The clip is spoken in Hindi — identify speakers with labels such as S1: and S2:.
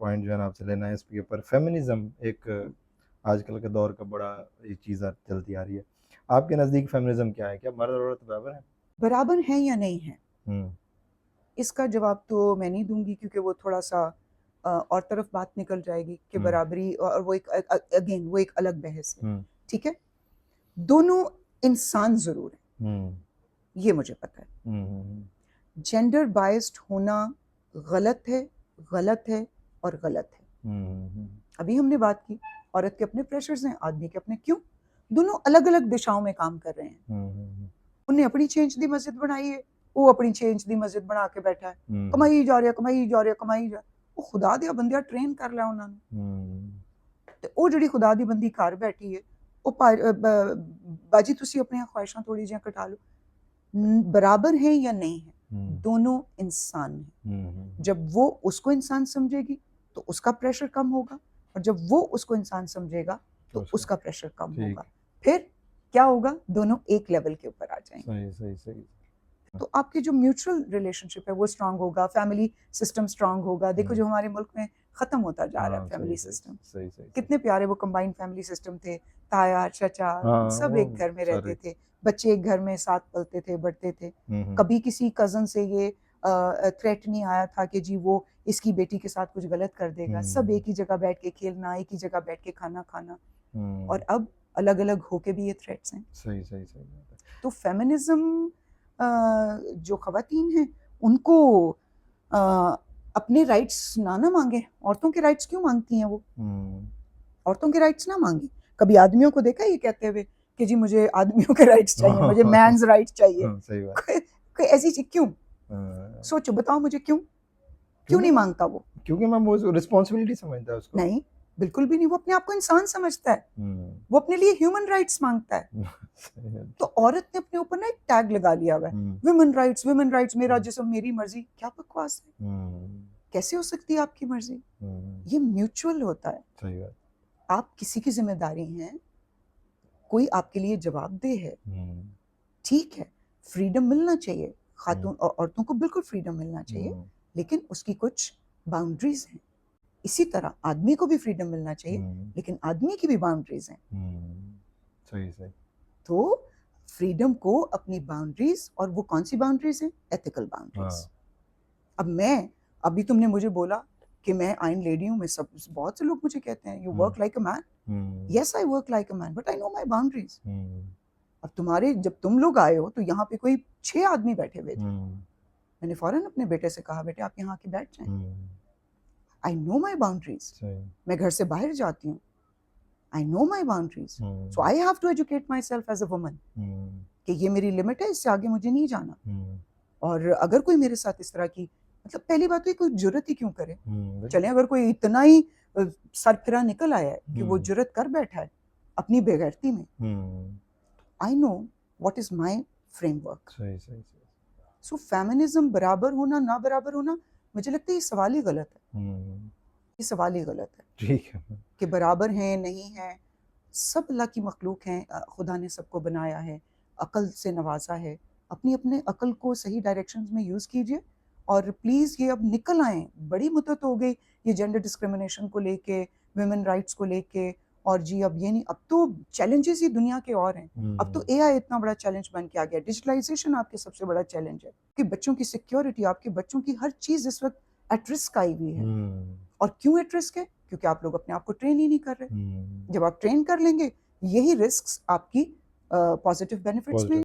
S1: पॉइंट जो है ना आपसे लेना है इसके ऊपर। फेमिनिज्म एक आजकल के दौर का बड़ा ये चीज़ चलती आ रही है। आपके नज़दीक फेमिनिज्म क्या है? क्या मर्द और औरत बराबर हैं?
S2: बराबर हैं या नहीं हैं,
S1: हुँ,
S2: इसका जवाब तो मैं नहीं दूंगी, क्योंकि वो थोड़ा सा और तरफ बात निकल जाएगी कि
S1: हुँ,
S2: बराबरी, और वो एक अगेन वो एक अलग बहस है।
S1: हुँ,
S2: ठीक है, दोनों इंसान जरूर हैं,
S1: हुँ,
S2: ये मुझे पता है।
S1: हुँ, हुँ,
S2: जेंडर बायस्ड होना गलत है, गलत है और गलत है।
S1: हुँ, हुँ,
S2: अभी हमने बात की, औरत के अपने प्रेशर्स हैं, आदमी के अपने। क्यों? दोनों अलग अलग दिशाओं में काम कर रहे हैं।
S1: हुँ, हुँ,
S2: उन्हें अपनी चेंज दी मस्जिद बनाई है, वो अपनी चेंज दी मस्जिद बना के बैठा है,
S1: हुँ,
S2: कमाई जा रहा, कमाई जा रहा, कमाई जा। वो खुदा दिया बंदिया ट्रेन कर लिया उन्होंने,
S1: हुँ,
S2: ਤੇ ਉਹ ਜਿਹੜੀ ਖੁਦਾ ਦੀ ਬੰਦੀ ਘਰ ਬੈਠੀ ਹੈ, ਉਹ बाजी तुसी अपनी ख्वाहिशां थोड़ी जियां कटा लो। बराबर है या नहीं है,
S1: हुँ,
S2: दोनों इंसान हैं।
S1: हुँ, हुँ,
S2: जब वो उसको इंसान समझेगी तो उसका प्रेशर कम होगा, और जब वो उसको इंसान समझेगा
S1: तो
S2: तो
S1: उसका
S2: उसका प्रेशर कम
S1: ठीक,
S2: होगा। फिर क्या होगा? दोनों एक लेवल के ऊपर आ जाएंगे।
S1: सही, सही, सही।
S2: तो आपकी जो म्यूचुअल रिलेशनशिप है वो स्ट्रांग होगा, फैमिली सिस्टम स्ट्रांग होगा। देखो
S1: हुँ,
S2: जो हमारे मुल्क में खत्म होता जा रहा है
S1: हाँ, सही,
S2: फैमिली
S1: सही,
S2: सिस्टम।
S1: सही, सही, सही।
S2: कितने प्यारे वो कंबाइंड फैमिली सिस्टम थे, ताया चाचा
S1: हाँ,
S2: सब एक
S1: वो
S2: घर में
S1: सारे
S2: रहते थे, बच्चे एक घर में साथ पलते थे, बढ़ते थे।
S1: हुँ, हुँ,
S2: कभी किसी कजन से ये थ्रेट नहीं आया था कि जी वो इसकी बेटी के साथ कुछ गलत कर देगा। सब
S1: हुँ,
S2: एक ही जगह बैठ के खेलना, एक ही जगह बैठ के खाना खाना। और
S1: हुँ,
S2: अब अलग अलग होके भी ये थ्रेट्स हैं।
S1: सही, सही, सही बात है।
S2: तो फेमिनिज्म, जो खवातीन हैं उनको अ, अपने राइट्स ना मांगे। औरतों के राइट्स क्यों मांगती हैं वो?
S1: हुँ,
S2: औरतों के राइट्स ना मांगे। कभी आदमियों को देखा ये कहते हुए कि जी मुझे आदमियों के राइट्स चाहिए, मुझे मैंस राइट्स चाहिए?
S1: हाँ, सही बात।
S2: कोई कोई ऐसी चीज क्यों?
S1: हाँ,
S2: सोचो, बताओ मुझे क्यों? क्यों
S1: क्योंकि
S2: नहीं
S1: मैम
S2: मांगता वो?
S1: क्योंकि मैम वो रिस्पॉन्सिबिलिटी समझता है उसको।
S2: नहीं, बिल्कुल भी नहीं। वो अपने आप को इंसान समझता है,
S1: हुँ,
S2: वो अपने लिए ह्यूमन राइट्स मांगता है।
S1: सही है।
S2: तो औरत ने अपने ऊपर ना एक टैग लगा लिया हुआ है,
S1: हुँ,
S2: वुमेन राइट्स, मेरा
S1: हुँ,
S2: जिस्म मेरी मर्जी। क्या बकवास है?
S1: हुँ,
S2: कैसे हो सकती है आपकी मर्जी?
S1: हुँ,
S2: ये म्यूचुअल होता है।
S1: सही बात।
S2: आप किसी की जिम्मेदारी हैं, कोई आपके लिए जवाबदेह है।
S1: हुँ,
S2: ठीक है, फ्रीडम मिलना चाहिए,
S1: हुँ,
S2: खातून और औरतों को बिल्कुल फ्रीडम मिलना चाहिए,
S1: हुँ,
S2: लेकिन उसकी कुछ बाउंड्रीज हैं। इसी तरह आदमी को भी फ्रीडम मिलना चाहिए,
S1: हुँ,
S2: लेकिन आदमी की भी बाउंड्रीज हैं।
S1: हुँ, सही, सही।
S2: तो फ्रीडम को अपनी बाउंड्रीज, और वो कौन सी बाउंड्रीज हैं? Ethical boundaries.
S1: हाँ,
S2: अब मैं, अभी तुमने मुझे बोला कि मैं आयन लेडी हूँ, मैं सब, बहुत से लोग मुझे कहते हैं you
S1: hmm,
S2: work like a man.
S1: Hmm,
S2: yes, I work like a man, but I know my boundaries.
S1: Hmm,
S2: अब तुम्हारे, जब तुम लोग आए हो तो यहाँ पे कोई 6 आदमी बैठे हुए थे।
S1: हुँ,
S2: मैंने फौरन अपने बेटे से कहा, बेटे आप यहाँ आके बैठ जाएं।
S1: Hmm,
S2: I know my boundaries.
S1: सही।
S2: मैं घर से बाहर जाती हूँ, I know my boundaries. So
S1: hmm,
S2: I have to educate myself as a woman
S1: hmm,
S2: कि ये मेरी लिमिट है, इससे आगे मुझे नहीं जाना।
S1: हुँ,
S2: और अगर कोई मेरे साथ इस तरह की, मतलब पहली बात तो कोई जुर्रत ही क्यों करे?
S1: हुँ,
S2: चले,
S1: बिल्कुल।
S2: अगर कोई इतना ही सरफिरा निकल आया है कि वो
S1: हुँ,
S2: जुर्रत कर बैठा है अपनी बेगैरती में,
S1: hmm,
S2: I know what is my framework.
S1: सही, सही, सही।
S2: सो फेमिनिज्म बराबर होना ना बराबर होना, मुझे लगता है ये सवाल ही गलत है।
S1: हुँ,
S2: ये सवाल ही गलत है
S1: ठीक है।
S2: कि बराबर हैं नहीं हैं। सब अल्लाह की मखलूक हैं, खुदा ने सबको बनाया है, अकल से नवाजा है। अपनी अपने अकल को सही डायरेक्शंस में यूज़ कीजिए। और प्लीज़ ये अब निकल आएँ, बड़ी मुद्दत हो गई ये जेंडर डिस्क्रिमिनेशन को लेके, वुमेन राइट्स को लेके। और जी अब ये नहीं, अब तो चैलेंजेस ही दुनिया के और हैं। अब तो
S1: हुँ,
S2: एआई इतना बड़ा चैलेंज बन के आ गया, डिजिटलाइजेशन आपके सबसे बड़ा चैलेंज है कि बच्चों की सिक्योरिटी, आपके बच्चों की हर चीज़ इस वक्त एट रिस्क आई हुई है।
S1: हुँ,
S2: और क्यों एट रिस्क है? क्योंकि आप लोग अपने आप को ट्रेन ही नहीं कर रहे।
S1: हुँ,
S2: जब आप ट्रेन कर लेंगे, यही रिस्क्स आपकी पॉजिटिव बेनिफिट्स में
S1: पॉज़िटिव